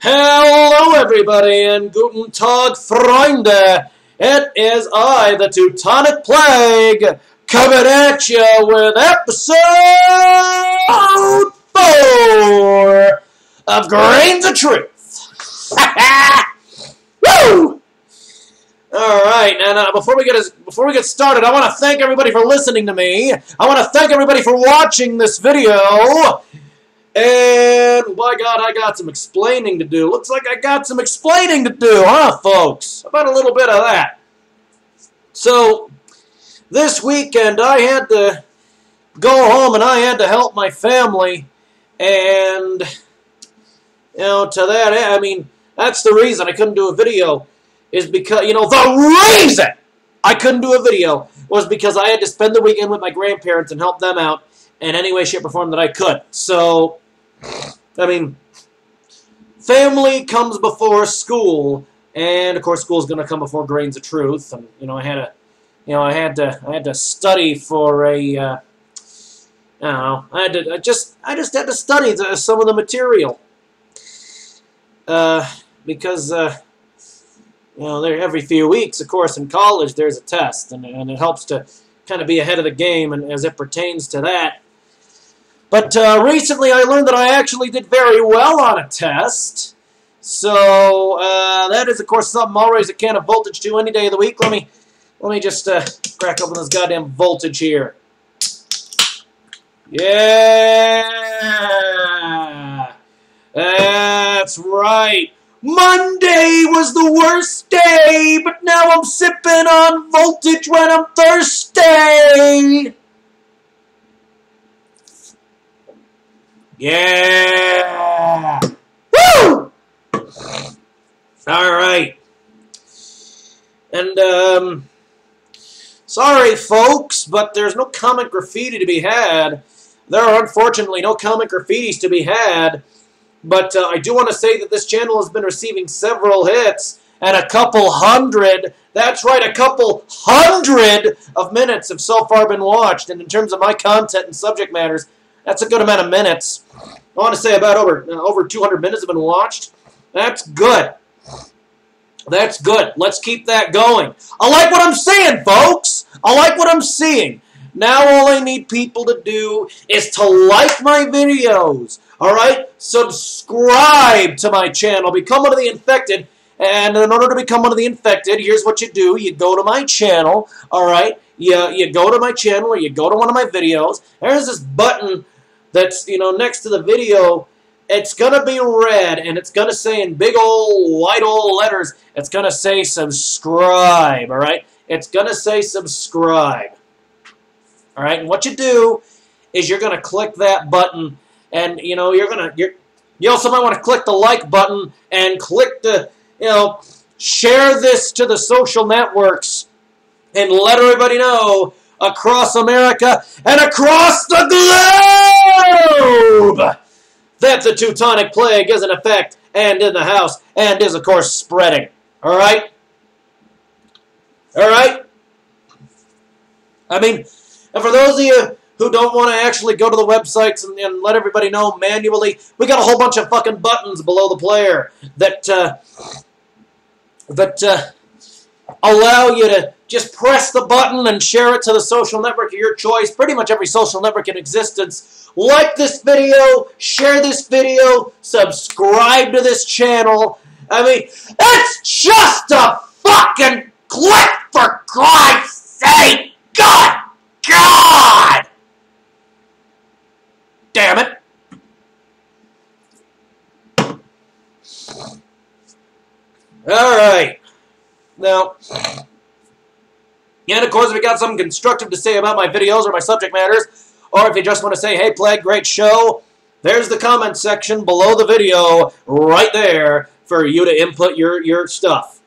Hello, everybody, and Guten Tag, Freunde. It is I, the Teutonic Plague, coming at you with episode 4 of Grains of Truth. Woo! All right, and before we get started, I want to thank everybody for listening to me. I want to thank everybody for watching this video. And, by God, I got some explaining to do. Looks like I got some explaining to do, huh, folks? How about a little bit of that? So, this weekend, I had to go home and I had to help my family. And, to that, I mean, that's the reason I couldn't do a video. Is because, the reason I couldn't do a video was because I had to spend the weekend with my grandparents and help them out in any way, shape, or form that I could. So, I mean, family comes before school, and of course, school is going to come before Grains of Truth. And I had to study for a, I just had to study some of the material, because every few weeks, of course, in college there's a test, and it helps to kind of be ahead of the game, and as it pertains to that. But recently I learned that I actually did very well on a test. So that is, of course, something I'll raise a can of voltage to any day of the week. Let me just crack open this goddamn voltage here. Yeah! That's right. Monday was the worst day, but now I'm sipping on voltage when I'm thirsty. Yeah! Woo! All right. And, sorry, folks, but there's no comic graffiti to be had. There are, unfortunately, no comic graffitis to be had. But I do want to say that this channel has been receiving several hits, and a couple hundred, that's right, a couple hundred of minutes have so far been watched. And in terms of my content and subject matters, that's a good amount of minutes. I want to say about over 200 minutes have been watched. That's good. That's good. Let's keep that going. I like what I'm saying, folks. I like what I'm seeing. Now all I need people to do is to like my videos. All right? Subscribe to my channel. Become one of the infected. And in order to become one of the infected, here's what you do. You go to my channel. All right? You go to my channel or you go to one of my videos. There's this button that's, next to the video. It's going to be red, and it's going to say in big old, white old letters, it's going to say subscribe, all right? It's going to say subscribe, all right? And what you do is you're going to click that button, and, you also might want to click the like button and click the, share this to the social networks and let everybody know across America and across the globe that the Teutonic Plague is in effect and in the house and is, of course, spreading. All right? All right? I mean, and for those of you who don't want to actually go to the websites and let everybody know manually, we got a whole bunch of fucking buttons below the player that allow you to just press the button and share it to the social network of your choice. Pretty much every social network in existence. Like this video, share this video, subscribe to this channel. I mean, it's just a fucking click, for Christ's sake! God! Damn it! Alright. Now, and of course, if you got something constructive to say about my videos or my subject matters, or if you just want to say, hey, Plague, great show, there's the comment section below the video right there for you to input your stuff.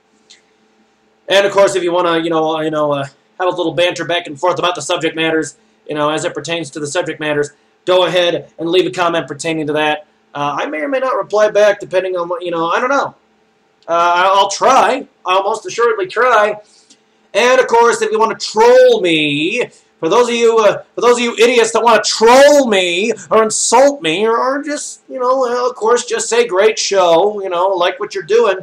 And of course, if you want to, have a little banter back and forth about the subject matters, as it pertains to the subject matters, go ahead and leave a comment pertaining to that. I may or may not reply back depending on what, I don't know. I'll try. I'll most assuredly try. And, of course, if you want to troll me, For those of you idiots that want to troll me or insult me or just, of course, just say great show, like what you're doing,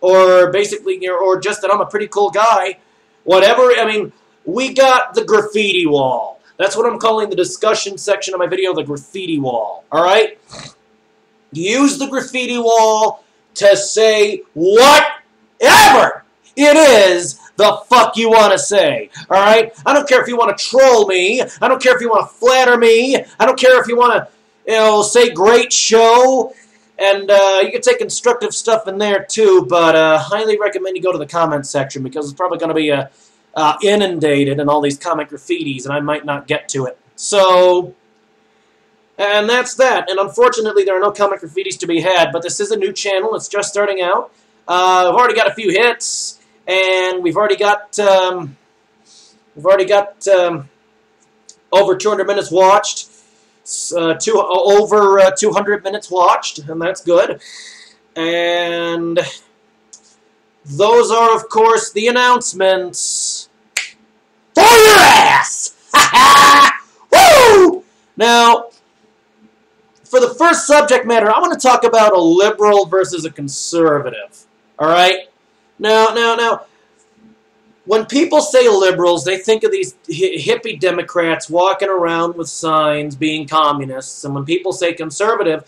or basically, or just that I'm a pretty cool guy, whatever. I mean, we got the graffiti wall. That's what I'm calling the discussion section of my video, the graffiti wall. All right? Use the graffiti wall to say whatever it is the fuck you want to say, all right? I don't care if you want to troll me. I don't care if you want to flatter me. I don't care if you want to, say great show. And you can take constructive stuff in there too, but highly recommend you go to the comment section because it's probably going to be inundated in all these comic graffitis, and I might not get to it. So, and that's that. And unfortunately, there are no comic graffitis to be had, but this is a new channel. It's just starting out. I've already got a few hits. And we've already got over 200 minutes watched, over 200 minutes watched, and that's good. And those are, of course, the announcements for your ass. Woo! Now, for the first subject matter, I want to talk about a liberal versus a conservative. All right. Now, when people say liberals, they think of these hippie Democrats walking around with signs being communists. And when people say conservative,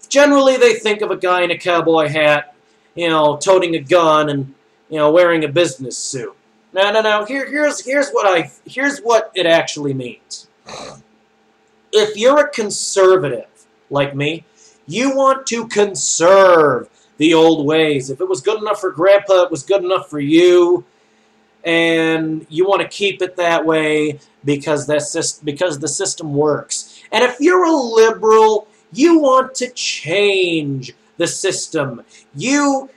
generally they think of a guy in a cowboy hat, toting a gun and, wearing a business suit. No. Here's what it actually means. If you're a conservative like me, you want to conserve the old ways. If it was good enough for Grandpa, it was good enough for you, and you want to keep it that way because the system works. And if you're a liberal, you want to change the system. You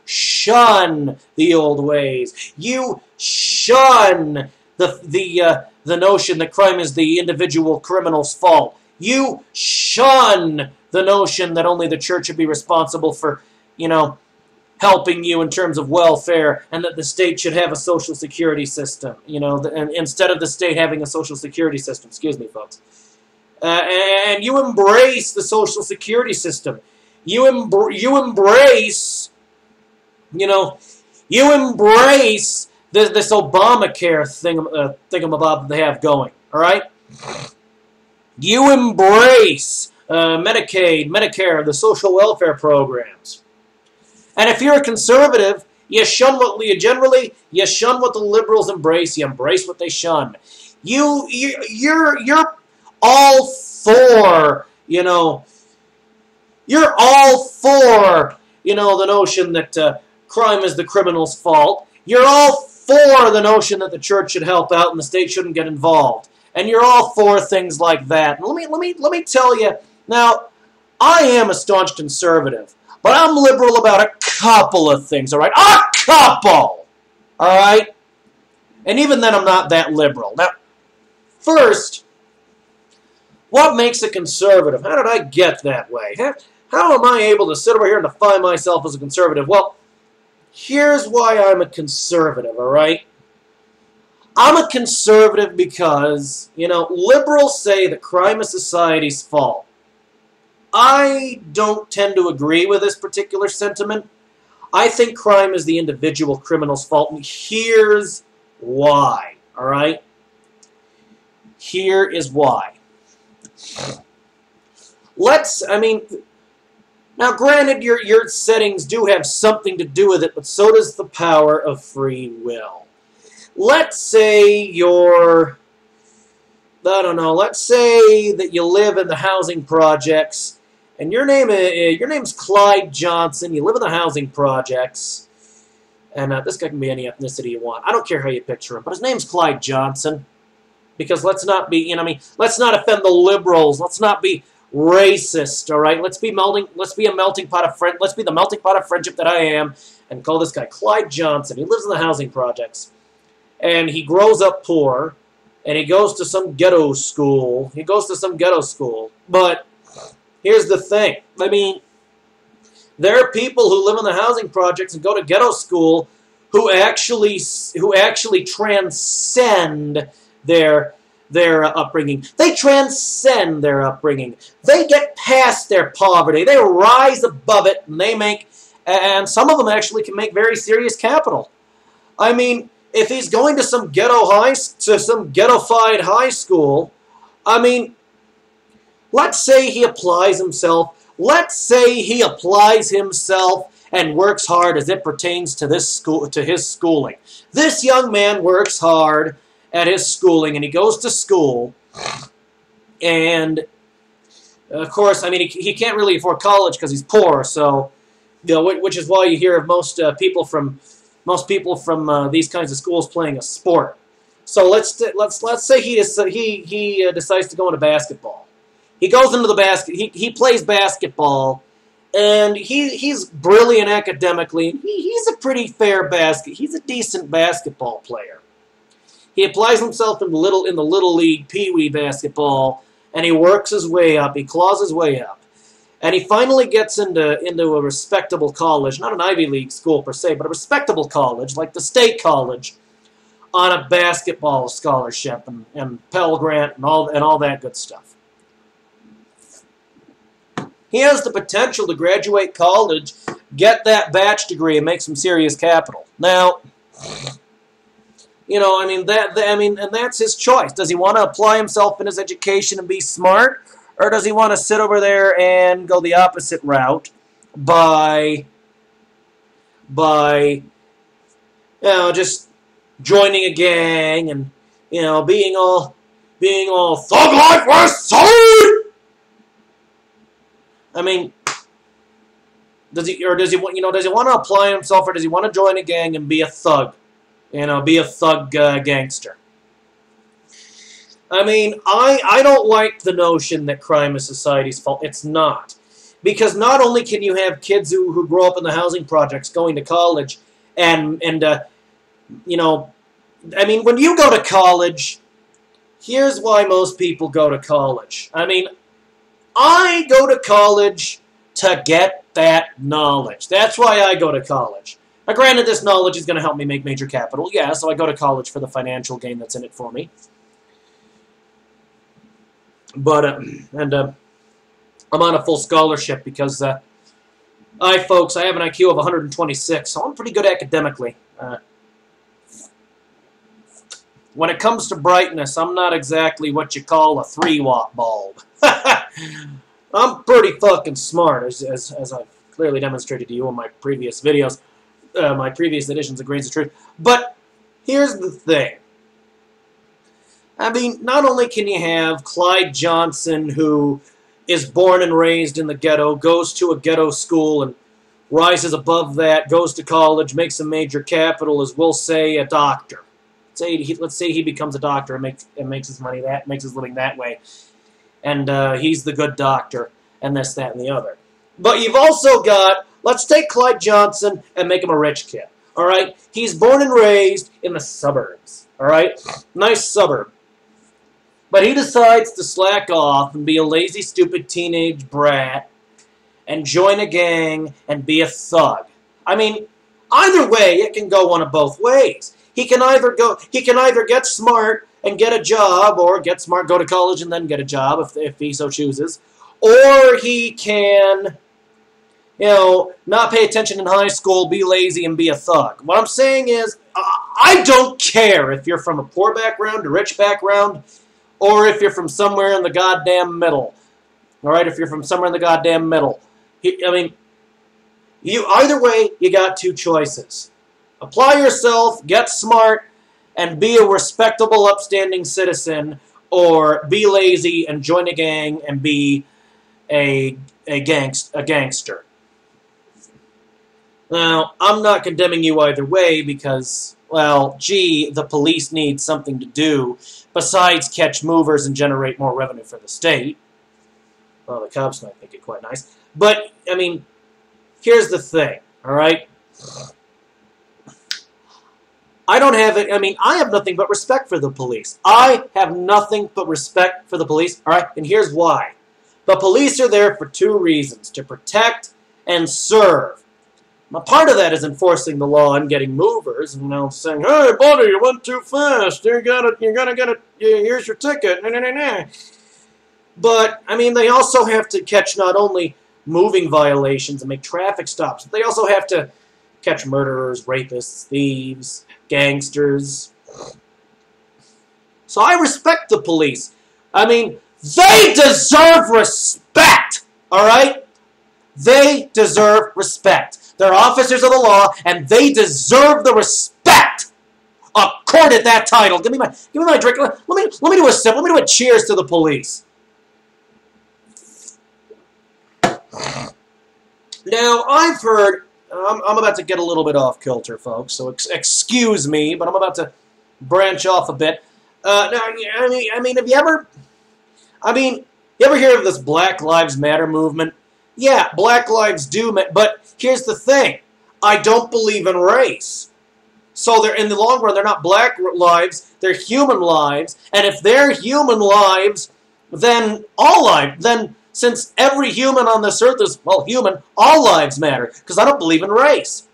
shun the old ways. You shun the notion that crime is the individual criminal's fault. You shun the notion that only the church should be responsible for, helping you in terms of welfare, and that the state should have a social security system, and instead of the state having a social security system. Excuse me, folks. And you embrace the social security system. You embrace this Obamacare thingamabob that they have going, all right? You embrace Medicaid, Medicare, the social welfare programs. And if you're a conservative, you shun what the liberals embrace. You embrace what they shun. You're all for, you're all for, the notion that crime is the criminal's fault. You're all for the notion that the church should help out and the state shouldn't get involved. And you're all for things like that. And let me tell you, now, I am a staunch conservative, but I'm liberal about a couple of things, all right? A couple! All right? And even then, I'm not that liberal. Now, first, what makes a conservative? How did I get that way? How am I able to sit over here and define myself as a conservative? Well, here's why I'm a conservative, all right? I'm a conservative because, liberals say that crime is society's fault. I don't tend to agree with this particular sentiment. I think crime is the individual criminal's fault, and here's why, all right? Here is why. Now granted, your settings do have something to do with it, but so does the power of free will. Let's say let's say that you live in the housing projects, and your name's Clyde Johnson. You live in the housing projects, and this guy can be any ethnicity you want. I don't care how you picture him, but his name's Clyde Johnson. Because let's not be, let's not offend the liberals. Let's not be racist. All right, let's be the melting pot of friendship that I am, and call this guy Clyde Johnson. He lives in the housing projects. And he grows up poor, and he goes to some ghetto school. But here's the thing. There are people who live in the housing projects and go to ghetto school who actually transcend their upbringing. They transcend their upbringing. They get past their poverty. They rise above it, and some of them actually can make very serious capital. I mean, if he's going to some ghettofied high school, I mean, let's say he applies himself. Let's say he applies himself and works hard as it pertains to his schooling. This young man works hard at his schooling, and he goes to school, and of course, I mean, he can't really afford college because he's poor. So, which is why you hear of most people from these kinds of schools playing a sport. So let's say he decides to go into basketball. He goes into the basket. He plays basketball, and he's brilliant academically. He's a pretty fair He's a decent basketball player. He applies himself in the little league pee-wee basketball, and he works his way up. He claws his way up, and he finally gets into a respectable college, not an Ivy League school per se, but a respectable college like the State College, on a basketball scholarship and Pell Grant and all that good stuff. He has the potential to graduate college, get that bachelor's degree, and make some serious capital. Now, and that's his choice. Does he want to apply himself in his education and be smart, or does he want to sit over there and go the opposite route by just joining a gang and being all thug life West Side? I mean, does he want to apply himself, or does he want to join a gang and be a thug? Be a thug gangster. I mean, I don't like the notion that crime is society's fault. It's not. Because not only can you have kids who grow up in the housing projects going to college when you go to college, here's why most people go to college. I mean, I go to college to get that knowledge. That's why I go to college. Now, granted, this knowledge is going to help me make major capital. Yeah, so I go to college for the financial gain that's in it for me. But, I'm on a full scholarship because, folks, I have an IQ of 126, so I'm pretty good academically. When it comes to brightness, I'm not exactly what you call a 3-watt bulb. I'm pretty fucking smart, as I've clearly demonstrated to you in my previous videos. My previous editions of Grains of Truth. But here's the thing. I mean, not only can you have Clyde Johnson, who is born and raised in the ghetto, goes to a ghetto school and rises above that, goes to college, makes a major capital, as we'll say, a doctor. Let's say he becomes a doctor and makes his money makes his living that way. And he's the good doctor, and this, that, and the other. But you've also got, let's take Clyde Johnson and make him a rich kid, all right? He's born and raised in the suburbs, all right? Nice suburb. But he decides to slack off and be a lazy, stupid teenage brat and join a gang and be a thug. I mean, either way, it can go one of both ways. He can either get smart and get a job, or get smart, go to college, and then get a job if he so chooses, or he can, not pay attention in high school, be lazy, and be a thug. What I'm saying is, I don't care if you're from a poor background, a rich background, or if you're from somewhere in the goddamn middle. All right, if you're from somewhere in the goddamn middle. Either way, you got two choices. Apply yourself, get smart, and be a respectable, upstanding citizen, or be lazy and join a gang and be a gangster. Now, I'm not condemning you either way because, well, gee, the police need something to do besides catch movers and generate more revenue for the state. Well, the cops might think it quite nice. But, I mean, here's the thing, all right? I have nothing but respect for the police. I have nothing but respect for the police, all right? And here's why. The police are there for two reasons, to protect and serve. A part of that is enforcing the law and getting movers, and saying, "Hey, buddy, you went too fast. You're gonna get it. Here's your ticket." But I mean, they also have to catch not only moving violations and make traffic stops, but they also have to catch murderers, rapists, thieves, gangsters. So I respect the police. I mean, they deserve respect. All right, they deserve respect. They're officers of the law, and they deserve the respect accorded that title. Give me my drink. Let me do a sip. Let me do a cheers to the police. Now, I've heard. I'm about to get a little bit off kilter, folks. So excuse me, but I'm about to branch off a bit. Now, I mean, have you ever? You ever hear of this Black Lives Matter movement? Yeah, Black lives do matter, but here's the thing. I don't believe in race. So they're in the long run, they're not black lives, they're human lives. And if they're human lives, then all lives, then since every human on this earth is, well, human, all lives matter. Because I don't believe in race.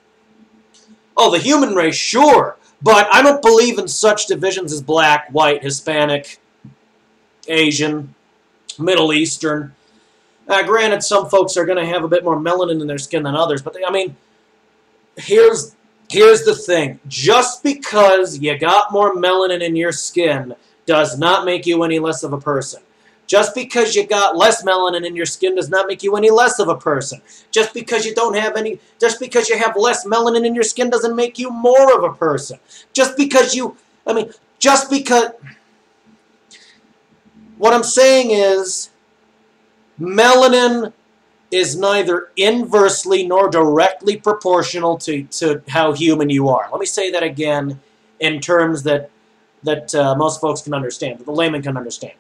Oh, the human race, sure. But I don't believe in such divisions as black, white, Hispanic, Asian, Middle Eastern. Granted, some folks are going to have a bit more melanin in their skin than others, but here's the thing. Just because you got more melanin in your skin does not make you any less of a person. Just because you got less melanin in your skin does not make you any less of a person. Just because you have less melanin in your skin doesn't make you more of a person. What I'm saying is, melanin is neither inversely nor directly proportional to how human you are. Let me say that again in terms that most folks can understand, that the layman can understand.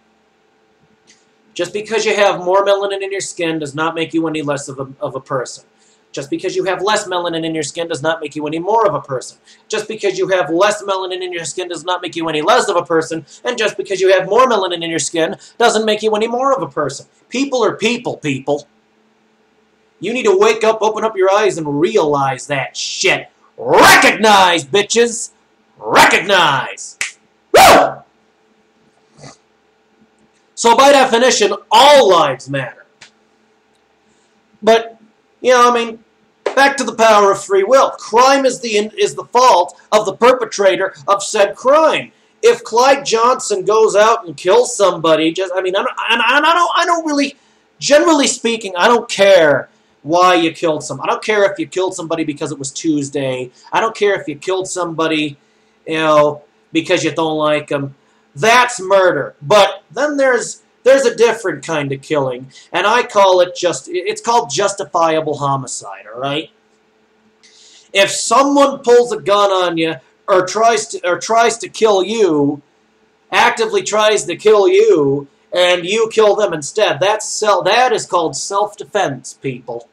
Just because you have more melanin in your skin does not make you any less of a person. Just because you have less melanin in your skin does not make you any more of a person. Just because you have less melanin in your skin does not make you any less of a person. And just because you have more melanin in your skin doesn't make you any more of a person. People are people. You need to wake up, open up your eyes, and realize that shit. Recognize, bitches! Recognize! Woo! So by definition, all lives matter. But, back to the power of free will. Crime is the fault of the perpetrator of said crime. If Clyde Johnson goes out and kills somebody, I don't really, generally speaking, I don't care why you killed someone. I don't care if you killed somebody because it was Tuesday. I don't care if you killed somebody, because you don't like them. That's murder. But then there's a different kind of killing, and I call it it's called justifiable homicide, all right? If someone pulls a gun on you or tries to kill you, actively tries to kill you, and you kill them instead, that is called self-defense, people.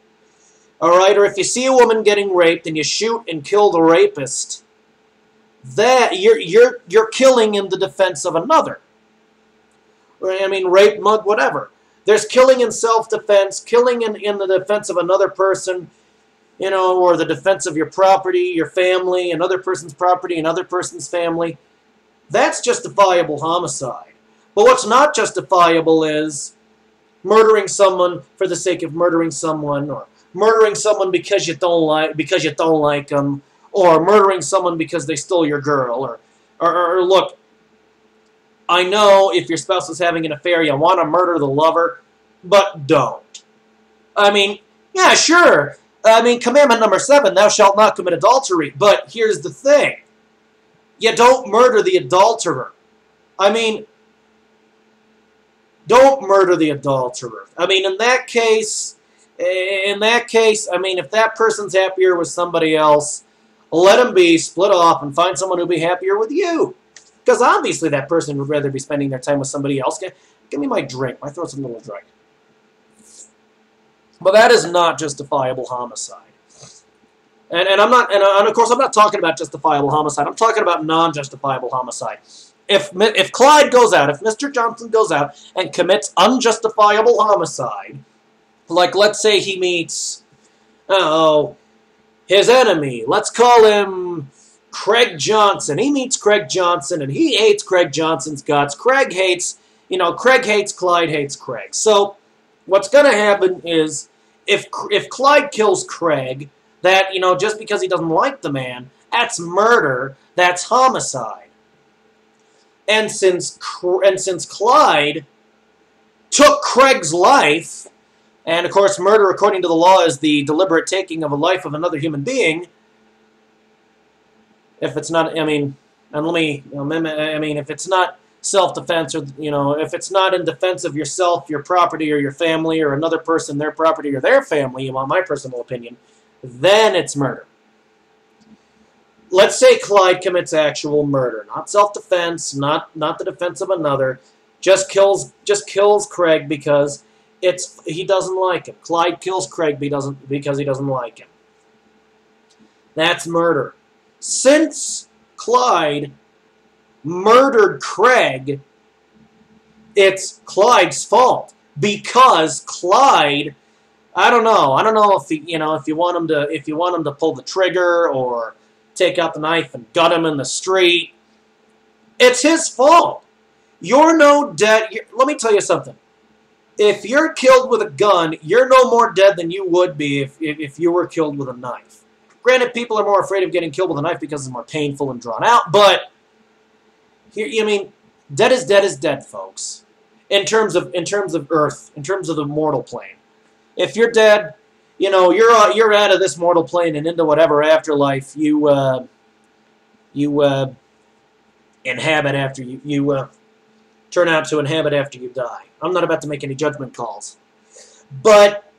All right? Or if you see a woman getting raped and you shoot and kill the rapist, that you're killing in the defense of another. Rape, mug, whatever. There's killing in self-defense, killing in the defense of another person, or the defense of your property, your family, another person's property, another person's family. That's justifiable homicide. But what's not justifiable is murdering someone for the sake of murdering someone, or murdering someone because you don't like them, or murdering someone because they stole your girl, or look, I know if your spouse is having an affair, you want to murder the lover, but don't. Yeah, sure. Commandment number 7, thou shalt not commit adultery. But here's the thing. You don't murder the adulterer. Don't murder the adulterer. In that case, if that person's happier with somebody else, let him be, split off, and find someone who'll be happier with you. Because obviously that person would rather be spending their time with somebody else. Give me my drink. My throat's a little dry. But that is not justifiable homicide. And of course I'm not talking about justifiable homicide. I'm talking about non-justifiable homicide. If Clyde goes out, if Mr. Johnson goes out and commits unjustifiable homicide, like let's say he meets, his enemy, let's call him Craig Johnson. He meets Craig Johnson, and he hates Craig Johnson's guts. Craig hates Clyde hates Craig. So what's going to happen is if Clyde kills Craig, that, just because he doesn't like the man, that's murder, that's homicide. And since Clyde took Craig's life, and of course murder according to the law is the deliberate taking of a life of another human being, if it's not, if it's not self-defense, or, if it's not in defense of yourself, your property, or your family, or another person, their property, or their family, you want my personal opinion, then it's murder. Let's say Clyde commits actual murder, not self-defense, not the defense of another, just kills Craig because he doesn't like him. Clyde kills Craig because he doesn't like him. That's murder. Since Clyde murdered Craig, it's Clyde's fault because Clyde, I don't know if if you want him to pull the trigger or take out the knife and gut him in the street, it's his fault. You're no dead. Let me tell you something. If you're killed with a gun, you're no more dead than you would be if you were killed with a knife. Granted, people are more afraid of getting killed with a knife because it's more painful and drawn out, but dead is dead, folks. In terms of Earth, in terms of the mortal plane. If you're dead, you're out of this mortal plane and into whatever afterlife you inhabit after you turn out to inhabit after you die. I'm not about to make any judgment calls, but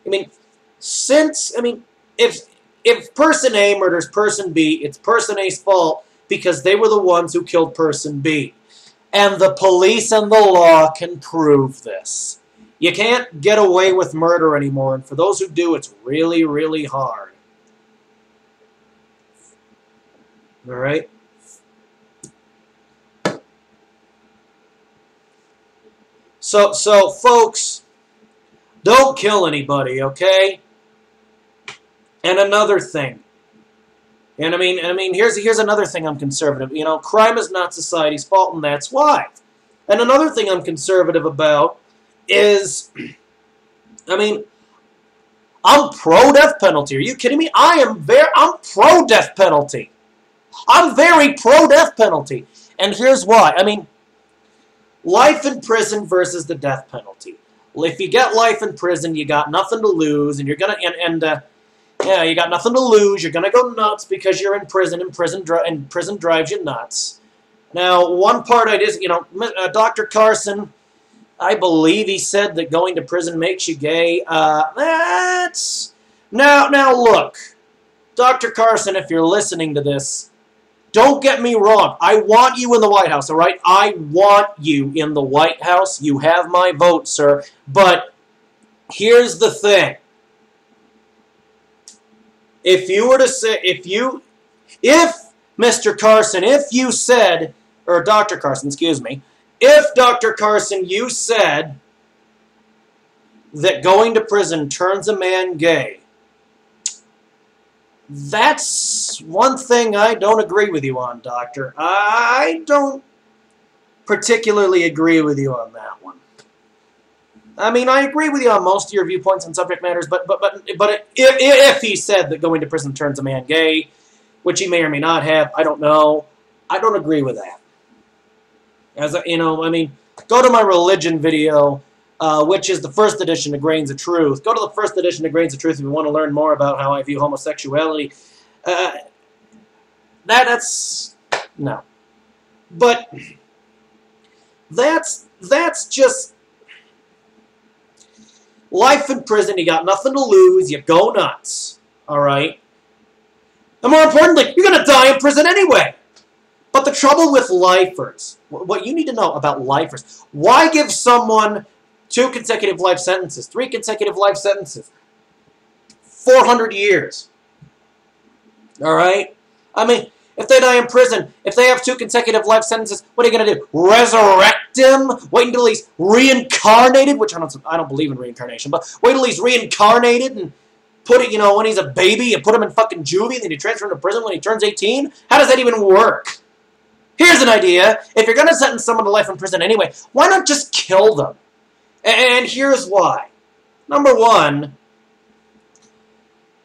if person A murders person B, it's person A's fault because they were the ones who killed person B. And the police and the law can prove this. You can't get away with murder anymore, and for those who do, it's really, really hard. All right? So folks, don't kill anybody, okay? And another thing, here's another thing I'm conservative. Crime is not society's fault, and that's why. And another thing I'm conservative about is, I'm pro-death penalty. Are you kidding me? I'm pro-death penalty. I'm very pro-death penalty. And here's why. Life in prison versus the death penalty. Well, if you get life in prison, you got nothing to lose, and you're gonna you got nothing to lose. You're gonna go nuts because you're in prison, and prison drives you nuts. Now, one part Dr. Carson, I believe he said that going to prison makes you gay. Now look, Dr. Carson, if you're listening to this, don't get me wrong. I want you in the White House, all right? I want you in the White House. You have my vote, sir. But here's the thing. If you were to say, if Mr. Carson, if you said, or Dr. Carson, excuse me, if Dr. Carson, you said that going to prison turns a man gay, that's one thing I don't agree with you on, Doctor. I don't particularly agree with you on that one. I agree with you on most of your viewpoints on subject matters, but if he said that going to prison turns a man gay, which he may or may not have, I don't know. I don't agree with that. Go to my religion video, which is the first edition of Grains of Truth. Go to the first edition of Grains of Truth if you want to learn more about how I view homosexuality. That's no. But that's just life in prison. You got nothing to lose. You go nuts. All right? And more importantly, you're going to die in prison anyway. But the trouble with lifers, what you need to know about lifers, why give someone 2 consecutive life sentences, 3 consecutive life sentences, 400 years? All right? If they die in prison, if they have 2 consecutive life sentences, what are you going to do? Resurrect him? Wait until he's reincarnated? Which I don't believe in reincarnation, but wait until he's reincarnated and put it, when he's a baby, you put him in fucking juvie, then you transfer him to prison when he turns 18? How does that even work? Here's an idea. If you're going to sentence someone to life in prison anyway, why not just kill them? And here's why. Number one,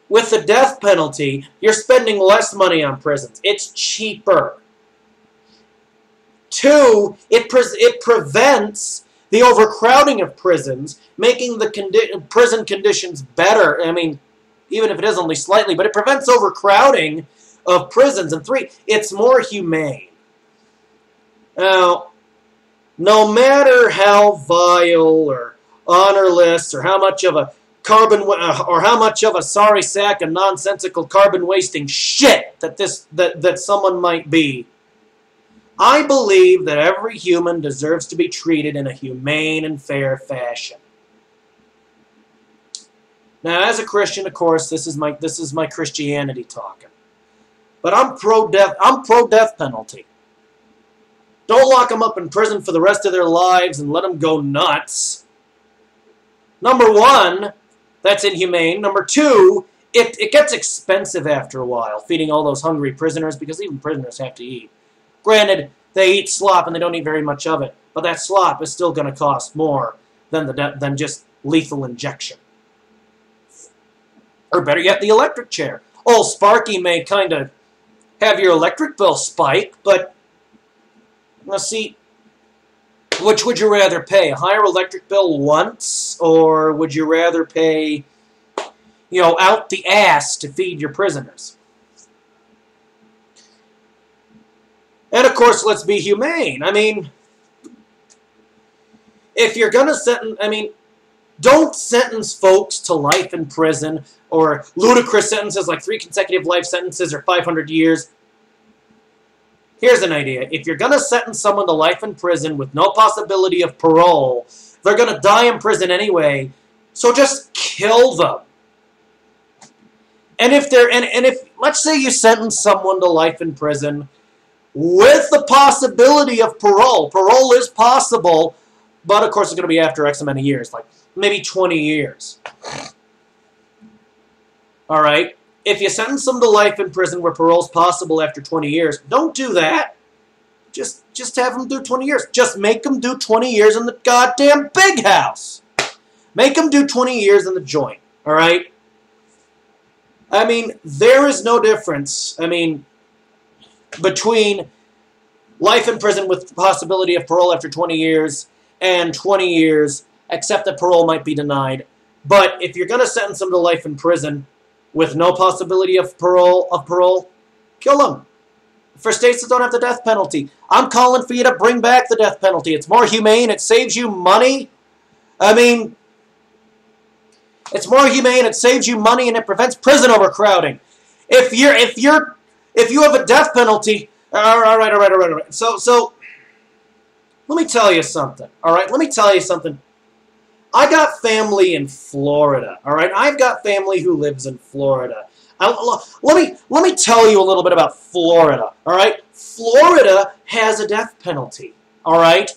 with the death penalty, you're spending less money on prisons. It's cheaper. Two, it prevents the overcrowding of prisons, making the prison conditions better. I mean, even if it is only slightly, but it prevents overcrowding of prisons. And three, it's more humane. Now, no matter how vile or honorless or how much of a sorry sack of nonsensical carbon wasting shit that someone might be, I believe that every human deserves to be treated in a humane and fair fashion. Now, as a Christian, of course, this is my Christianity talking. But I'm pro-death penalty. Don't lock them up in prison for the rest of their lives and let them go nuts. Number one, that's inhumane. Number two, it gets expensive after a while, feeding all those hungry prisoners, because even prisoners have to eat. Granted, they eat slop and they don't eat very much of it, but that slop is still going to cost more than just lethal injection. Or better yet, the electric chair. Old Sparky may kind of have your electric bill spike, but let's see, which would you rather pay? A higher electric bill once, or would you rather pay, out the ass to feed your prisoners? And of course, let's be humane. I mean, if you're going to don't sentence folks to life in prison or ludicrous sentences like 3 consecutive life sentences or 500 years. Here's an idea. If you're going to sentence someone to life in prison with no possibility of parole, they're going to die in prison anyway, so just kill them. And if let's say you sentence someone to life in prison with the possibility of parole. Parole is possible, but of course it's going to be after X amount of years, like maybe 20 years. All right? If you sentence them to life in prison where parole is possible after 20 years, don't do that. Just have them do 20 years. Just make them do 20 years in the goddamn big house. Make them do 20 years in the joint. All right? I mean, there is no difference. I mean, between life in prison with the possibility of parole after 20 years and 20 years, except that parole might be denied. But if you're going to sentence them to life in prison with no possibility of parole, kill them. For states that don't have the death penalty, I'm calling for you to bring back the death penalty. It's more humane. It saves you money. I mean, it's more humane. It saves you money, and it prevents prison overcrowding. If you have a death penalty, all right. So, let me tell you something. All right, let me tell you something. I got family in Florida. All right, I've got family who lives in Florida. Let me tell you a little bit about Florida. All right, Florida has a death penalty. All right,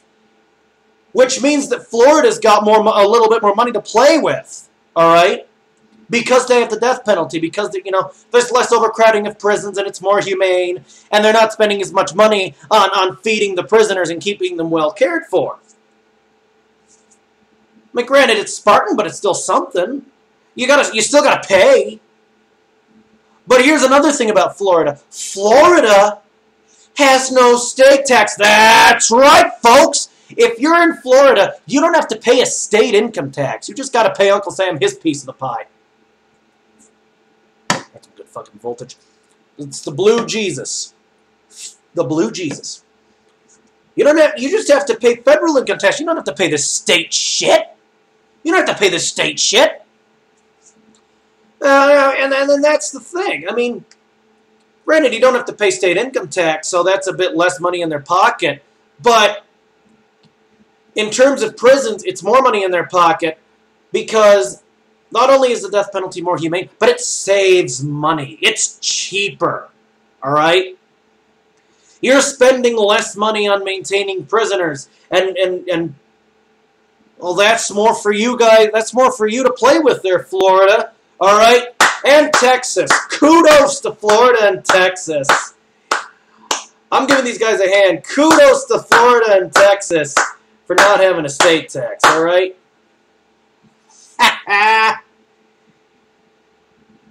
which means that Florida's got a little bit more money to play with. All right. Because they have the death penalty, because there's less overcrowding of prisons and it's more humane, and they're not spending as much money on feeding the prisoners and keeping them well cared for. I mean, granted, it's Spartan, but it's still something. You still gotta pay. But here's another thing about Florida. Florida has no state tax. That's right, folks. If you're in Florida, you don't have to pay a state income tax. You just gotta pay Uncle Sam his piece of the pie. That's a good fucking voltage. It's the blue Jesus. The blue Jesus. You just have to pay federal income tax. You don't have to pay the state shit. You don't have to pay the state shit. And then that's the thing. I mean, granted, you don't have to pay state income tax, so that's a bit less money in their pocket. But in terms of prisons, it's more money in their pocket because not only is the death penalty more humane, but it saves money. It's cheaper. All right? You're spending less money on maintaining prisoners, and well, that's more for you guys. That's more for you to play with there, Florida. All right? And Texas. Kudos to Florida and Texas. I'm giving these guys a hand. Kudos to Florida and Texas for not having a state tax, all right?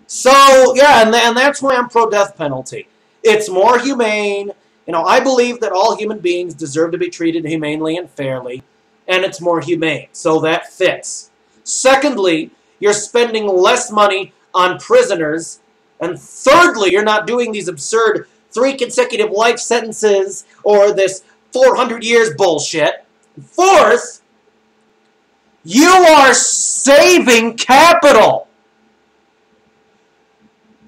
So, yeah, and that's why I'm pro-death penalty. It's more humane. You know, I believe that all human beings deserve to be treated humanely and fairly, and it's more humane. So that fits. Secondly, you're spending less money on prisoners. And thirdly, you're not doing these absurd 3 consecutive life sentences or this 400 years bullshit. Fourth, you are saving capital.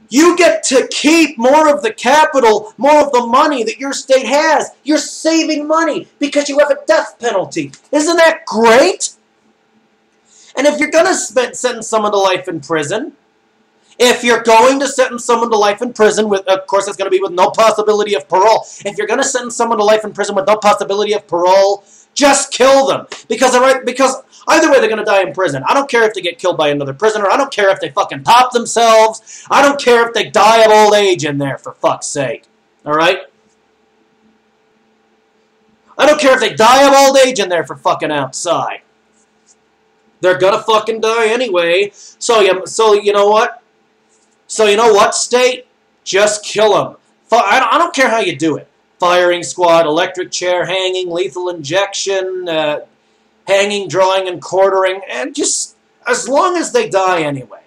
You get to keep more of the capital, more of the money that your state has. You're saving money because you have a death penalty. Isn't that great? And if you're going to sentence someone to life in prison, if you're going to sentence someone to life in prison, with, of course, it's going to be with no possibility of parole. If you're going to sentence someone to life in prison with no possibility of parole, just kill them. Because either way, they're going to die in prison. I don't care if they get killed by another prisoner. I don't care if they fucking pop themselves. I don't care if they die of old age in there, for fuck's sake. All right? I don't care if they die of old age in there for fucking outside. They're going to fucking die anyway. So you know what? So you know what, state? Just kill them. I don't care how you do it. Firing squad, electric chair, hanging, lethal injection, hanging, drawing, and quartering, and just as long as they die anyway.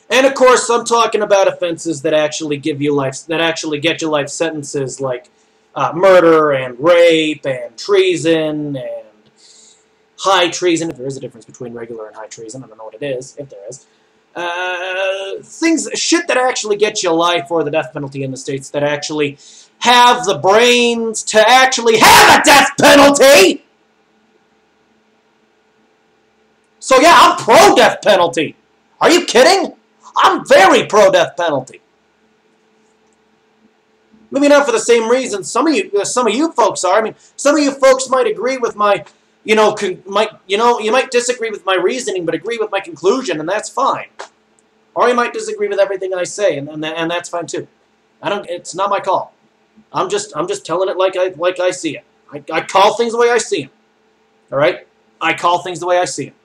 And of course, I'm talking about offenses that actually give you life, that actually get you life sentences, like murder and rape and treason and high treason. If there is a difference between regular and high treason, I don't know what it is. If there is. Shit that actually gets you life or the death penalty in the states that actually have the brains to actually have a death penalty. So yeah, I'm pro-death penalty. Are you kidding? I'm very pro-death penalty. Maybe not for the same reason some of you folks are. I mean, some of you folks might agree with my, you might disagree with my reasoning, but agree with my conclusion, and that's fine. Or you might disagree with everything I say, and that's fine too. It's not my call. I'm just telling it like I see it. I call things the way I see them. All right? I call things the way I see them.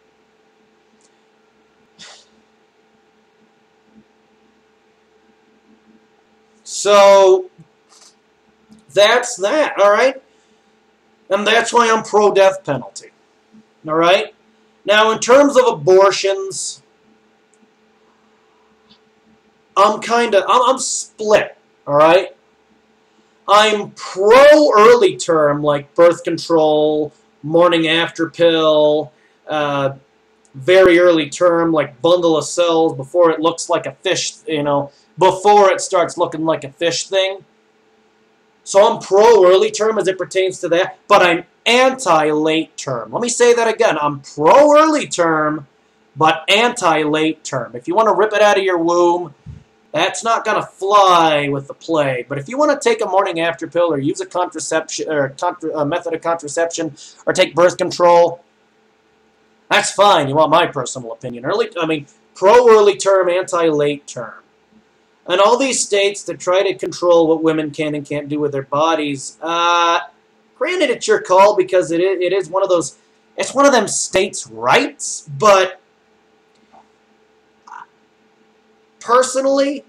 So that's that. All right? And that's why I'm pro-death penalty. All right? Now, in terms of abortions, I'm split. All right? I'm pro-early term, like birth control, morning after pill, very early term, like bundle of cells before it looks like a fish, before it starts looking like a fish thing. So I'm pro-early term as it pertains to that, but I'm anti-late term. Let me say that again. I'm pro-early term, but anti-late term. If you want to rip it out of your womb, that's not going to fly with the plague. But if you want to take a morning after pill or use a contraception or a method of contraception or take birth control, that's fine. You want my personal opinion. Pro-early term, anti-late term. And all these states that try to control what women can and can't do with their bodies, granted it's your call because it is one of those, it's one of them states' rights, but personally,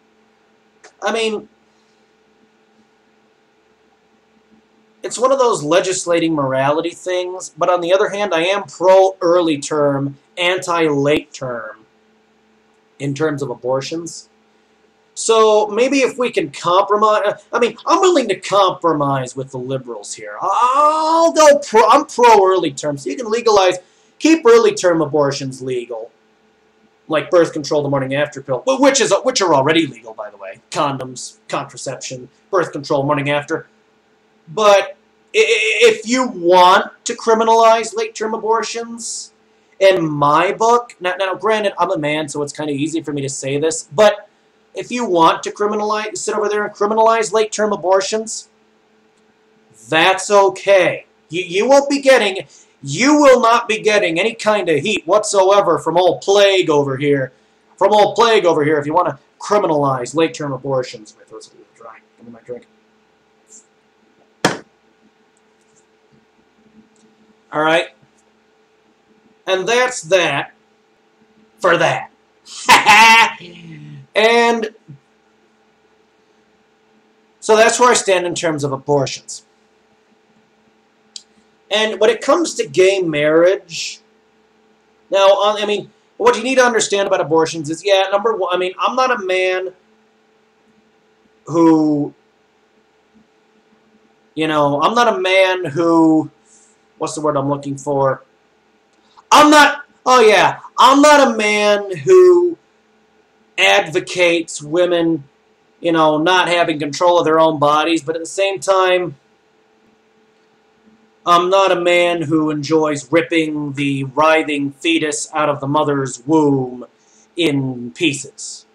it's one of those legislating morality things, but on the other hand, I am pro-early term, anti-late term in terms of abortions. So maybe if we can compromise, I'm willing to compromise with the liberals here. I'm pro-early term, so you can keep early term abortions legal, like birth control, the morning after pill, which are already legal, by the way. Condoms, contraception, birth control, morning after. But if you want to criminalize late term abortions, in my book, now granted, I'm a man, so it's kind of easy for me to say this, but if you want to sit over there and criminalize late-term abortions, that's okay. You won't be getting you will not be getting any kind of heat whatsoever from old Plague over here. From old Plague over here if you want to criminalize late-term abortions. Wait, throw this a little dry. Give me my drink. All right? And that's that for that. And so that's where I stand in terms of abortions. And when it comes to gay marriage, now, I mean, what you need to understand about abortions is, yeah, number one, I mean, I'm not a man who, I'm not a man who, what's the word I'm looking for? I'm not a man who advocates women, not having control of their own bodies, but at the same time, I'm not a man who enjoys ripping the writhing fetus out of the mother's womb in pieces.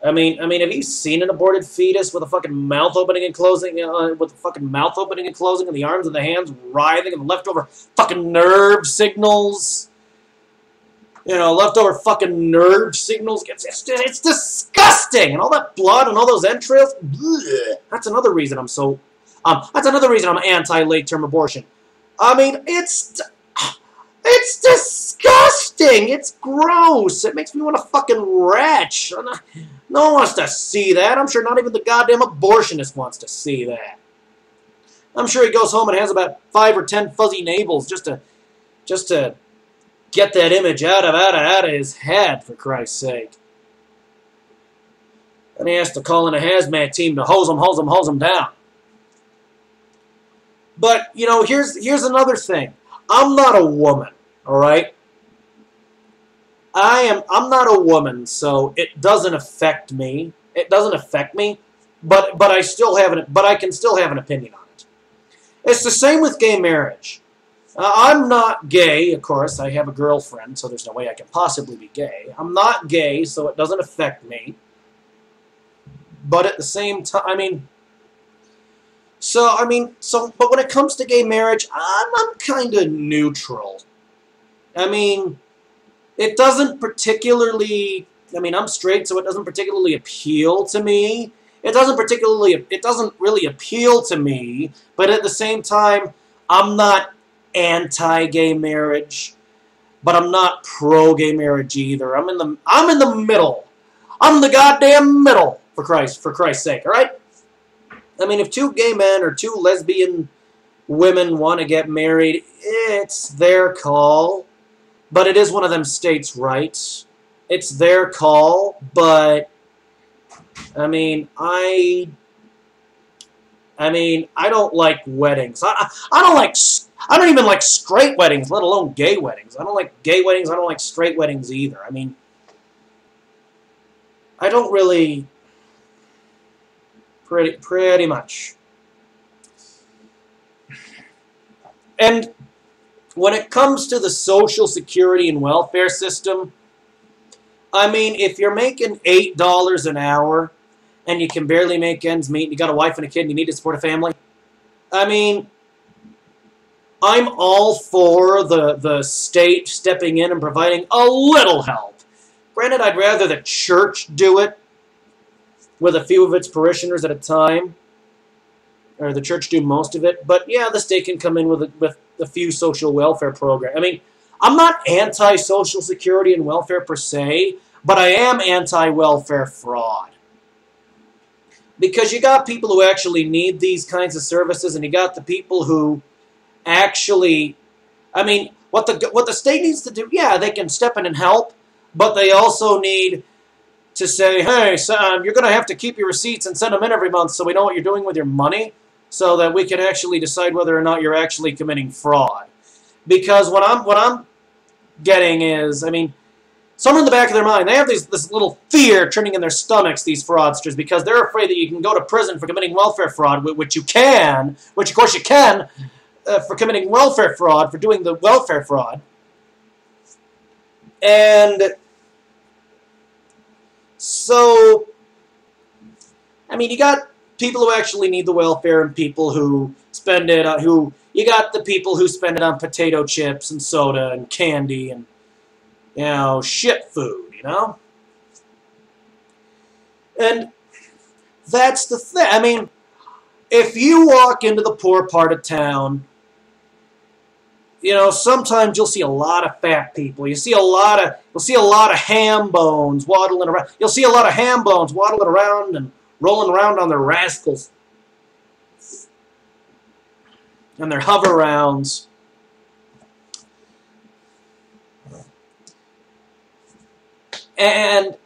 I mean, have you seen an aborted fetus with a fucking mouth opening and closing, and the arms and the hands writhing, and the leftover fucking nerve signals? Leftover fucking nerve signals. It's disgusting, and all that blood and all those entrails. Bleh. That's another reason I'm anti-late-term abortion. I mean, it's disgusting. It's gross. It makes me want to fucking retch. No one wants to see that. I'm sure not even the goddamn abortionist wants to see that. I'm sure he goes home and has about 5 or 10 fuzzy navels just to get that image out of his head, for Christ's sake. And he has to call in a hazmat team to hose him down. But, here's another thing. I'm not a woman, all right? I'm not a woman, so it doesn't affect me. It doesn't affect me, but I can still have an opinion on it. It's the same with gay marriage. I'm not gay, of course. I have a girlfriend, so there's no way I can possibly be gay. I'm not gay, so it doesn't affect me. But at the same time, but when it comes to gay marriage, I'm kind of neutral. It doesn't particularly, I'm straight, so it doesn't particularly appeal to me. It doesn't really appeal to me, but at the same time, I'm not anti-gay marriage, but I'm not pro-gay marriage either. I'm in the middle. I'm in the goddamn middle, for Christ's sake, all right? If 2 gay men or 2 lesbian women want to get married, it's their call. But it is one of them states' rights. It's their call, but I don't like weddings. I don't even like straight weddings, let alone gay weddings. I don't like gay weddings. I don't like straight weddings either. I don't really. Pretty much. And when it comes to the Social Security and welfare system, if you're making $8 an hour and you can barely make ends meet and you got a wife and a kid and you need to support a family, I'm all for the state stepping in and providing a little help. Granted, I'd rather the church do it with a few of its parishioners at a time, or the church do most of it. But yeah, the state can come in with a few social welfare programs. I'm not anti-Social Security and welfare per se, but I am anti-welfare fraud. Because you got people who actually need these kinds of services, and you got the people who actually, what the state needs to do, yeah, they can step in and help, but they also need to say, hey, son, you're going to have to keep your receipts and send them in every month so we know what you're doing with your money, so that we can actually decide whether or not you're actually committing fraud. Because what I'm getting is, somewhere in the back of their mind, they have this little fear turning in their stomachs, these fraudsters, because they're afraid that you can go to prison for committing welfare fraud, which of course you can, for committing welfare fraud, for doing the welfare fraud. And so, you got people who actually need the welfare and people who spend it, who you got the people who spend it on potato chips and soda and candy and, shit food, And that's the thing. I mean, if you walk into the poor part of town, sometimes you'll see a lot of fat people. You'll see a lot of ham bones waddling around. You'll see a lot of ham bones waddling around and rolling around on their rascals and their hover rounds. And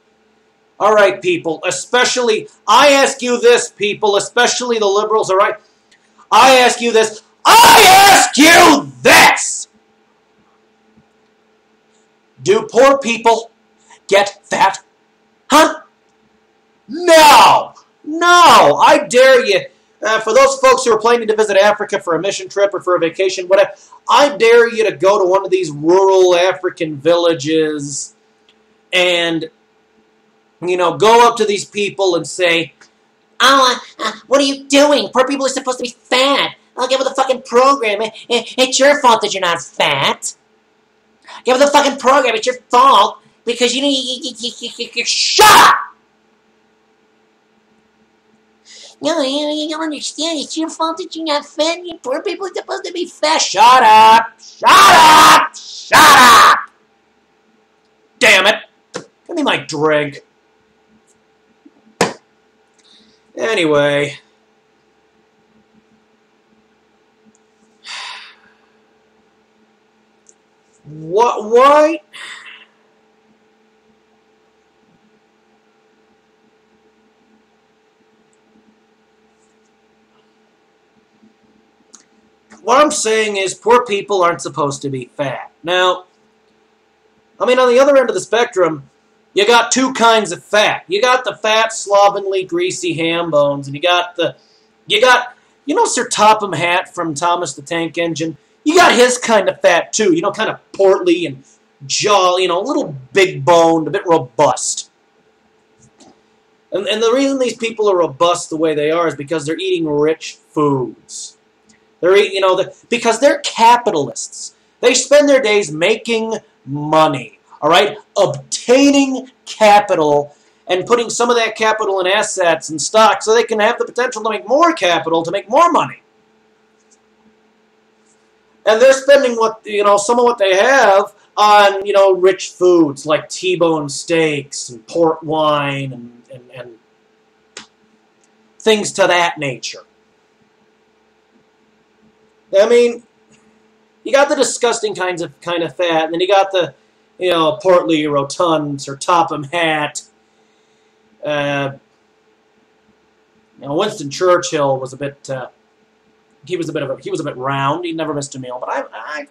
all right, people, especially I ask you this, people, especially the liberals, all right? I ask you this. Do poor people get fat? Huh? No! I dare you. For those folks who are planning to visit Africa for a mission trip or for a vacation, whatever, I dare you to go to one of these rural African villages and, go up to these people and say, what are you doing? Poor people are supposed to be fat. I'll get with the fucking program. It's your fault that you're not fat. Get with the fucking program. It's your fault because you shut up! No, you don't understand. It's your fault that you're not fat. You poor people are supposed to be fat. Shut up! Shut up! Shut up! Damn it! Give me my drink. Anyway. Why? What I'm saying is poor people aren't supposed to be fat. Now, I mean, on the other end of the spectrum, you got two kinds of fat. You got the fat, slovenly, greasy ham bones, and you got Sir Topham Hatt from Thomas the Tank Engine. You got his kind of fat, too. Kind of portly and jolly, a little big-boned, a bit robust. And the reason these people are robust the way they are is because they're eating rich foods. They're eating, because they're capitalists. They spend their days making money, all right? Obtaining capital and putting some of that capital in assets and stock so they can have the potential to make more capital, to make more money. And they're spending some of what they have on, rich foods like T-bone steaks and port wine and things to that nature. I mean, you got the disgusting kind of fat, and then you got the, portly, rotund, Sir Topham Hatt. Winston Churchill was a bit. He was a bit round. He never missed a meal. But I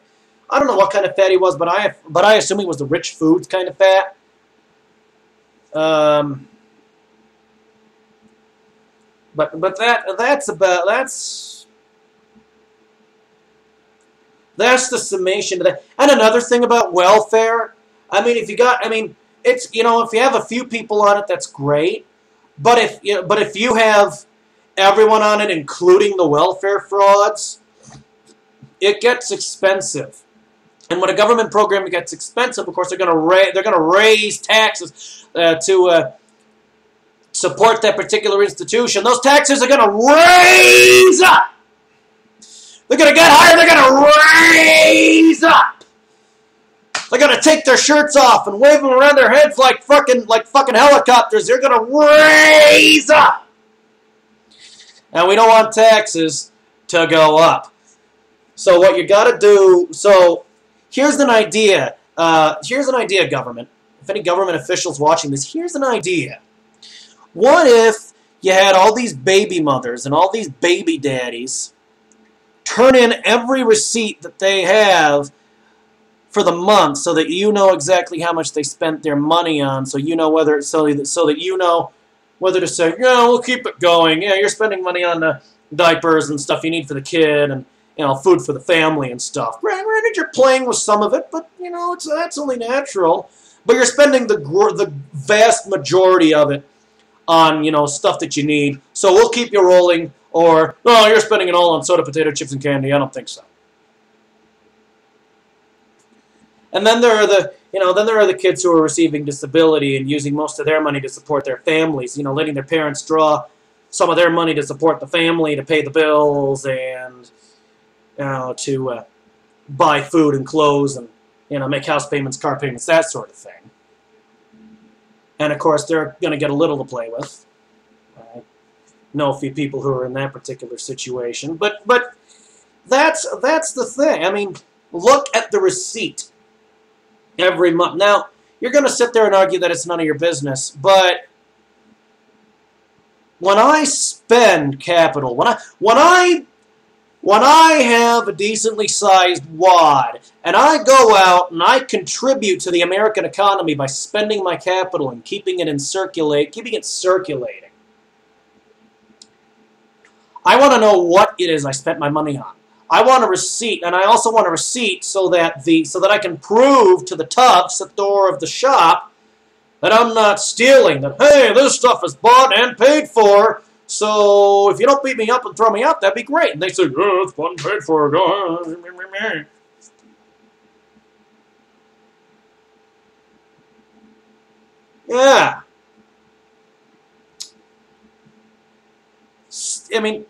don't know what kind of fat he was, but I assume he was the rich foods kind of fat. But that's the summation to that. And another thing about welfare, if you have a few people on it, that's great. But if you have everyone on it, including the welfare frauds, it gets expensive. And when a government program gets expensive, of course, they're going to raise taxes to support that particular institution. Those taxes are going to raise up. They're going to get higher. They're going to raise up. They're going to take their shirts off and wave them around their heads like fucking helicopters. They're going to raise up. And we don't want taxes to go up. So what you got to do, here's an idea. Government. If any government officials watching this, here's an idea. What if you had all these baby mothers and all these baby daddies turn in every receipt that they have for the month so that you know exactly how much they spent their money on, so that you know whether to say, we'll keep it going. Yeah, you're spending money on the diapers and stuff you need for the kid and food for the family and stuff. Granted, you're playing with some of it, but that's only natural. But you're spending the vast majority of it on stuff that you need. So we'll keep you rolling. Or, no, you're spending it all on soda, potato chips, and candy. I don't think so. And then there are the kids who are receiving disability and using most of their money to support their families. Letting their parents draw some of their money to support the family, to pay the bills, and to buy food and clothes, and make house payments, car payments, that sort of thing. And of course, they're going to get a little to play with. I know a few people who are in that particular situation, but that's the thing. I mean, look at the receipt every month. Now, you're going to sit there and argue that it's none of your business, but when I spend capital, when I have a decently sized wad, and I go out and I contribute to the American economy by spending my capital and keeping it circulating, I want to know what it is I spent my money on. I want a receipt, and I also want a receipt so that I can prove to the toughs at the door of the shop that I'm not stealing, that, hey, this stuff is bought and paid for, so if you don't beat me up and throw me out, that'd be great. And they say, oh, it's bought and paid for. Yeah. I mean,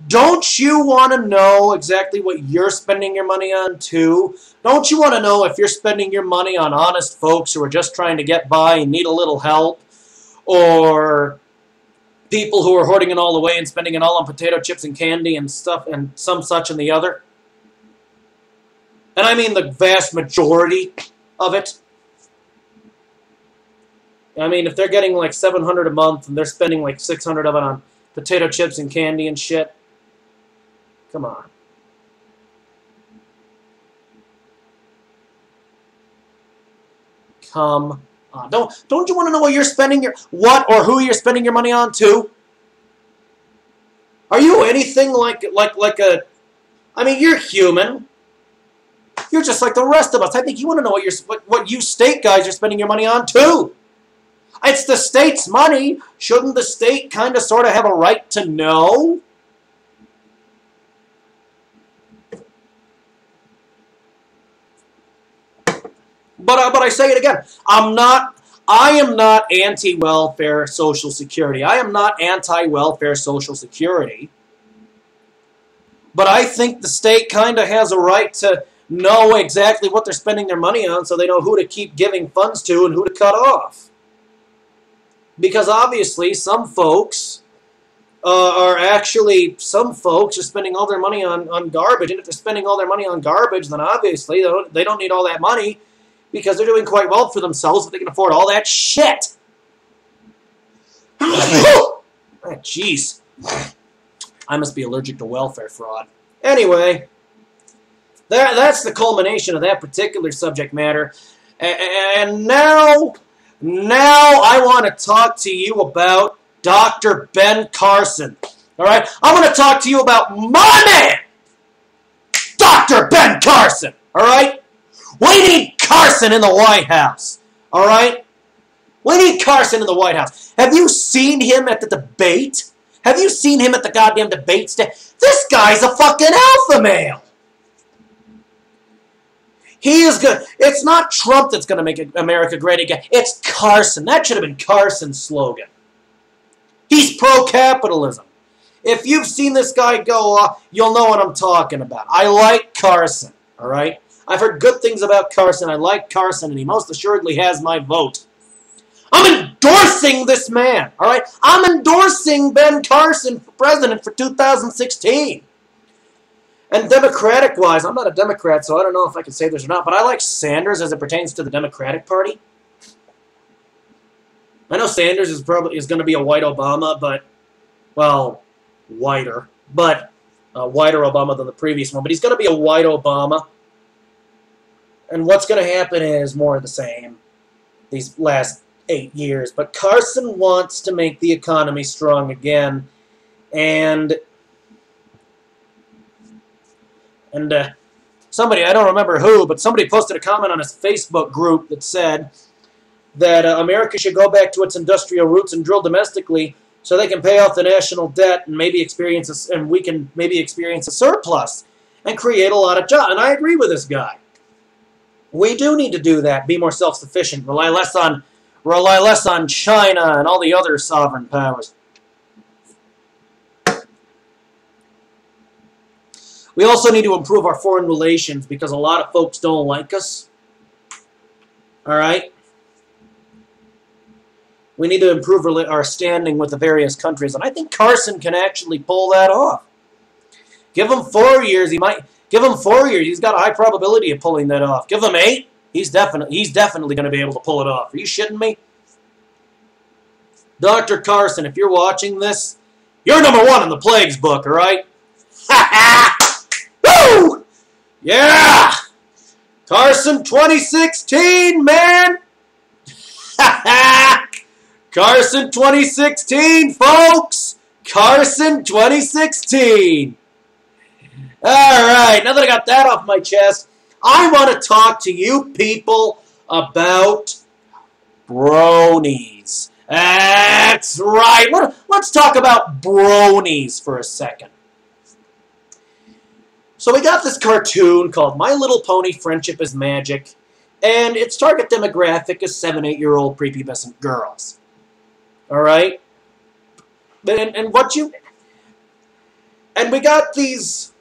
don't you want to know exactly what you're spending your money on, too? Don't you want to know if you're spending your money on honest folks who are just trying to get by and need a little help? Or people who are hoarding it all away and spending it all on potato chips and candy and stuff and some such and the other? And I mean the vast majority of it. I mean, if they're getting like $700 a month and they're spending like $600 of it on potato chips and candy and shit, come on. Come on. Don't you want to know what you're spending or who you're spending your money on too? Are you anything like a? I mean, you're human. You're just like the rest of us. I think you want to know what you state guys are spending your money on too. It's the state's money. Shouldn't the state kind of sort of have a right to know? But I say it again. I am not anti-welfare Social Security. I am not anti-welfare Social Security. But I think the state kind of has a right to know exactly what they're spending their money on so they know who to keep giving funds to and who to cut off. Because obviously some folks are spending all their money on garbage. And if they're spending all their money on garbage, then obviously they don't need all that money because they're doing quite well for themselves if they can afford all that shit. Jeez. I must be allergic to welfare fraud. Anyway, that's the culmination of that particular subject matter. And now I want to talk to you about Dr. Ben Carson. All right? I want to talk to you about my man, Dr. Ben Carson. All right? We need Carson in the White House. All right? We need Carson in the White House. Have you seen him at the debate? Have you seen him at the goddamn debate stage? This guy's a fucking alpha male. He is good. It's not Trump that's going to make America great again. It's Carson. That should have been Carson's slogan. He's pro-capitalism. If you've seen this guy go, you'll know what I'm talking about. I like Carson, all right? I've heard good things about Carson. I like Carson, and he most assuredly has my vote. I'm endorsing this man, all right? I'm endorsing Ben Carson for president for 2016. And Democratic-wise, I'm not a Democrat, so I don't know if I can say this or not, but I like Sanders as it pertains to the Democratic Party. I know Sanders is going to be a white Obama, but, well, whiter. But a whiter Obama than the previous one. But he's going to be a white Obama. And what's going to happen is more of the same these last 8 years. But Carson wants to make the economy strong again. And somebody, I don't remember who, but somebody posted a comment on his Facebook group that said that America should go back to its industrial roots and drill domestically so they can pay off the national debt and maybe experience and we can maybe experience a surplus and create a lot of jobs. And I agree with this guy. We do need to do that. Be more self-sufficient. Rely less on China and all the other sovereign powers. We also need to improve our foreign relations because a lot of folks don't like us. All right? We need to improve our standing with the various countries. And I think Carson can actually pull that off. Give him 4 years. Give him 4 years. He's got a high probability of pulling that off. Give him 8. He's definitely going to be able to pull it off. Are you shitting me? Dr. Carson, if you're watching this, you're #1 in the plagues book, all right? Ha ha! Woo! Yeah! Carson 2016, man! Ha ha! Carson 2016, folks! Carson 2016! Alright, now that I got that off my chest, I want to talk to you people about bronies. That's right. Let's talk about bronies for a second. So we got this cartoon called My Little Pony Friendship is Magic, and its target demographic is 7-8-year-old prepubescent girls. All right? And we got these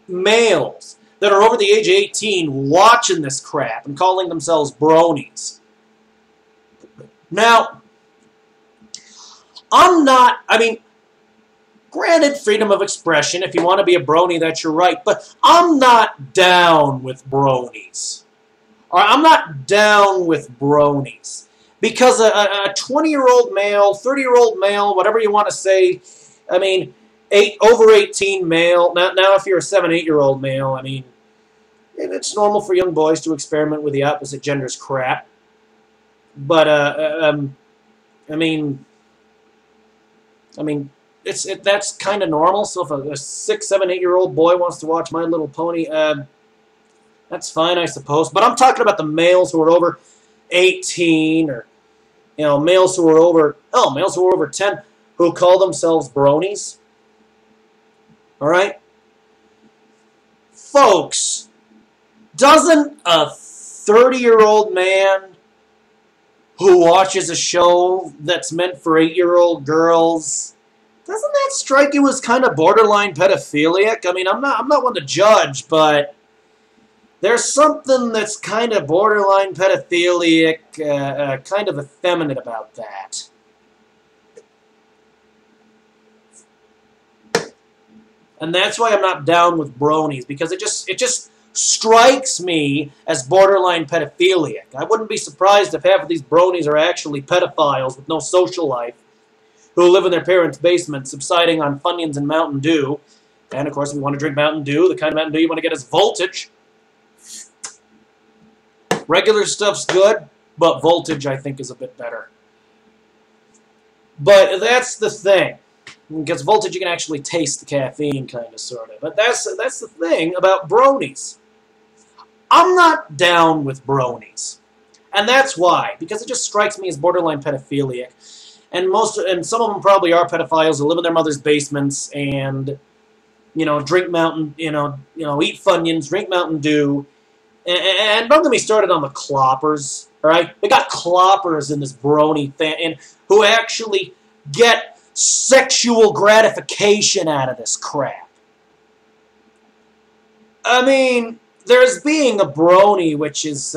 males that are over the age of 18 watching this crap and calling themselves bronies. Now, granted, freedom of expression. If you want to be a brony, that's your right. But I'm not down with bronies. Or I'm not down with bronies. Because a 20-year-old male, 30-year-old male, whatever you want to say, over 18 male. Now if you're a 7-8-year-old male, it's normal for young boys to experiment with the opposite gender's crap. But, that's kind of normal. So if a 6, 7, 8-year-old boy wants to watch My Little Pony, that's fine, I suppose. But I'm talking about the males who are over 18, or males who are over 10, who call themselves bronies. All right, folks. Doesn't a 30-year-old man who watches a show that's meant for 8-year-old girls, doesn't that strike you as kind of borderline pedophilic? I'm not one to judge, but there's something that's kind of borderline pedophilic, kind of effeminate about that. And that's why I'm not down with bronies, because it just strikes me as borderline pedophilic. I wouldn't be surprised if half of these bronies are actually pedophiles with no social life, who live in their parents' basement, subsiding on Funyuns and Mountain Dew. And, of course, if you want to drink Mountain Dew, the kind of Mountain Dew you want to get is Voltage. Regular stuff's good, but Voltage, I think, is a bit better. But that's the thing. Because Voltage, you can actually taste the caffeine, kind of, sort of. But that's the thing about bronies. I'm not down with bronies. And that's why. Because it just strikes me as borderline pedophilic. And some of them probably are pedophiles who live in their mother's basements and, drink eat Funyuns, drink Mountain Dew. And don't get me started on the cloppers, all right? We got cloppers in this brony thing who actually get sexual gratification out of this crap. There's being a brony, which just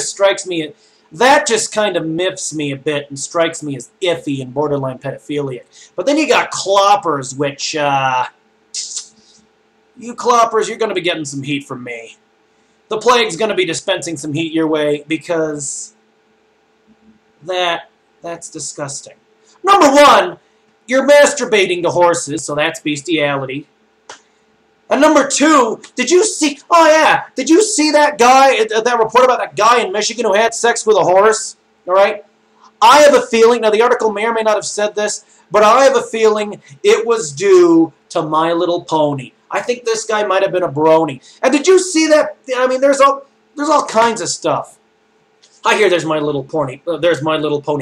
strikes me, that just kind of miffs me a bit and strikes me as iffy and borderline pedophilic. But then you got cloppers, which, you cloppers, you're going to be getting some heat from me. The plague's going to be dispensing some heat your way, because that's disgusting. Number 1, you're masturbating to horses, so that's bestiality. And number 2, did you see that guy, that report about that guy in Michigan who had sex with a horse? All right? I have a feeling, now the article may or may not have said this, but I have a feeling it was due to My Little Pony. I think this guy might have been a brony. And did you see that? There's all kinds of stuff I hear there's My Little Pony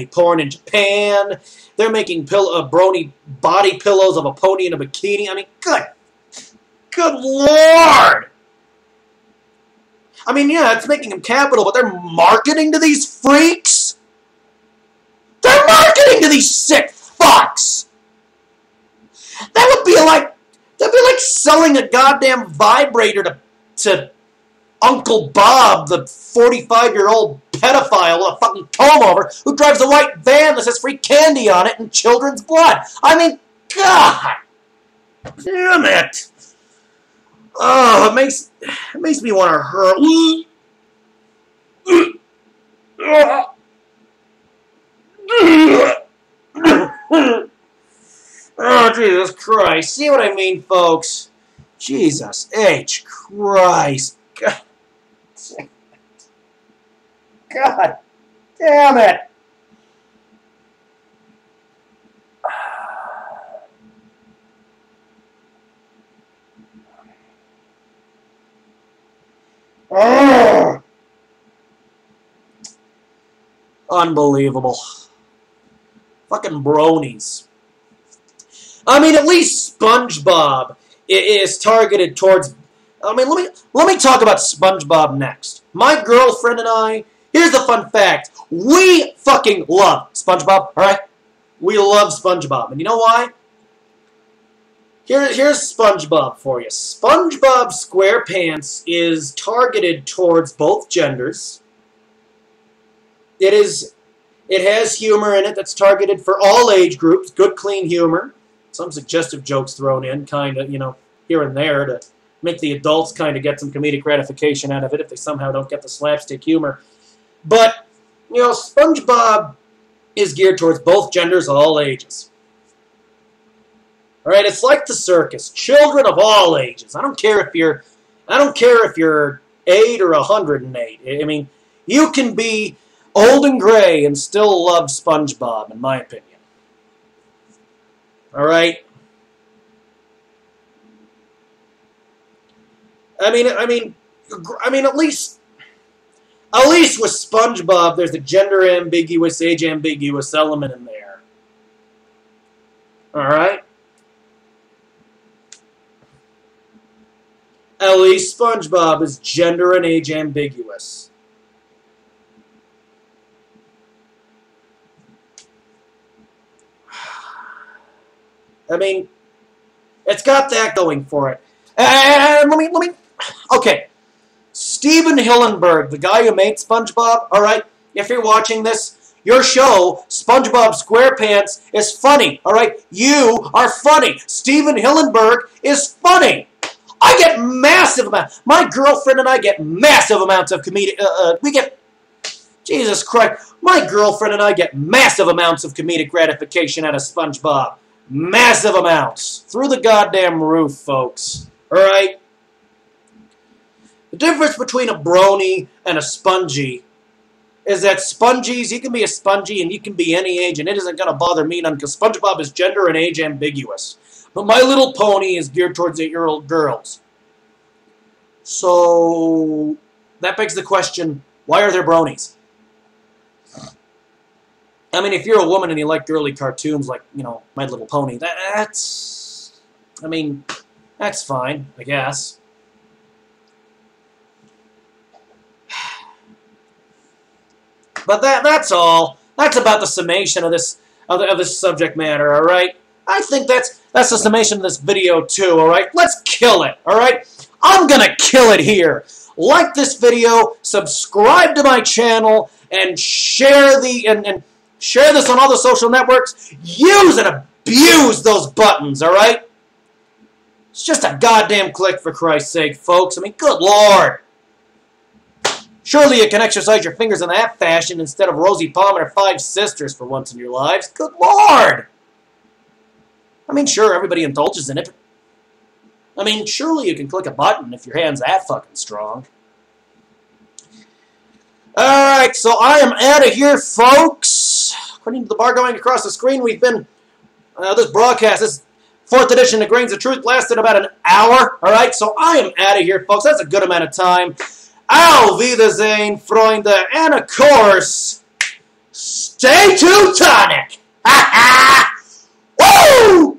porn in Japan. They're making brony body pillows of a pony in a bikini. I mean, good Lord! I mean, yeah, it's making them capital, but they're marketing to these freaks? They're marketing to these sick fucks! That'd be like selling a goddamn vibrator to Uncle Bob, the 45-year-old pedophile with a fucking comb-over who drives a white van that says free candy on it and children's blood. I mean, God damn it. Oh, it makes me want to hurl. Oh, Jesus Christ. See what I mean, folks? Jesus H. Christ. God damn it. Oh. Unbelievable. Fucking bronies. I mean, at least SpongeBob is targeted towards... I mean, let me talk about SpongeBob next. My girlfriend and I, here's the fun fact. We fucking love SpongeBob, alright? We love SpongeBob. And you know why? Here's SpongeBob for you. SpongeBob SquarePants is targeted towards both genders. It has humor in it that's targeted for all age groups. Good, clean humor. Some suggestive jokes thrown in, kind of, here and there to make the adults kind of get some comedic gratification out of it if they somehow don't get the slapstick humor. But, SpongeBob is geared towards both genders, all ages. All right, it's like the circus. Children of all ages. I don't care if you're 8 or 108. I mean, you can be old and gray and still love SpongeBob, in my opinion. All right. I mean, at least with SpongeBob, there's a gender ambiguous, age ambiguous element in there. All right. At least SpongeBob is gender and age ambiguous. I mean, it's got that going for it. And let me. Okay, Steven Hillenburg, the guy who made SpongeBob. All right, if you're watching this, your show, SpongeBob SquarePants, is funny. All right, you are funny. Steven Hillenburg is funny. I get massive amounts. My girlfriend and I get massive amounts of comedic. Jesus Christ. My girlfriend and I get massive amounts of comedic gratification out of SpongeBob. Massive amounts. Through the goddamn roof, folks. Alright? The difference between a brony and a spongy is that spongies, you can be a spongy and you can be any age, and it isn't going to bother me none, because SpongeBob is gender and age ambiguous. But My Little Pony is geared towards 8-year-old girls. So, that begs the question, why are there bronies? I mean, if you're a woman and you like girly cartoons like, My Little Pony, that's fine, I guess. But that's all. That's about the summation of this subject matter, all right? I think that's the summation of this video too, all right? Let's kill it, all right? I'm gonna kill it here. Like this video, subscribe to my channel, and share share this on all the social networks. Use and abuse those buttons, all right? It's just a goddamn click, for Christ's sake, folks. I mean, good Lord. Surely you can exercise your fingers in that fashion instead of Rosie Palmer and 5 sisters for once in your lives. Good Lord. I mean, sure, everybody indulges in it. I mean, surely you can click a button if your hand's that fucking strong. Alright, so I am out of here, folks. According to the bar going across the screen, we've been... this broadcast, this 4th edition of Grains of Truth, lasted about an hour. Alright, so I am out of here, folks. That's a good amount of time. Auf Wiedersehen, Freunde, and of course, stay Teutonic! Ha ha! Woo!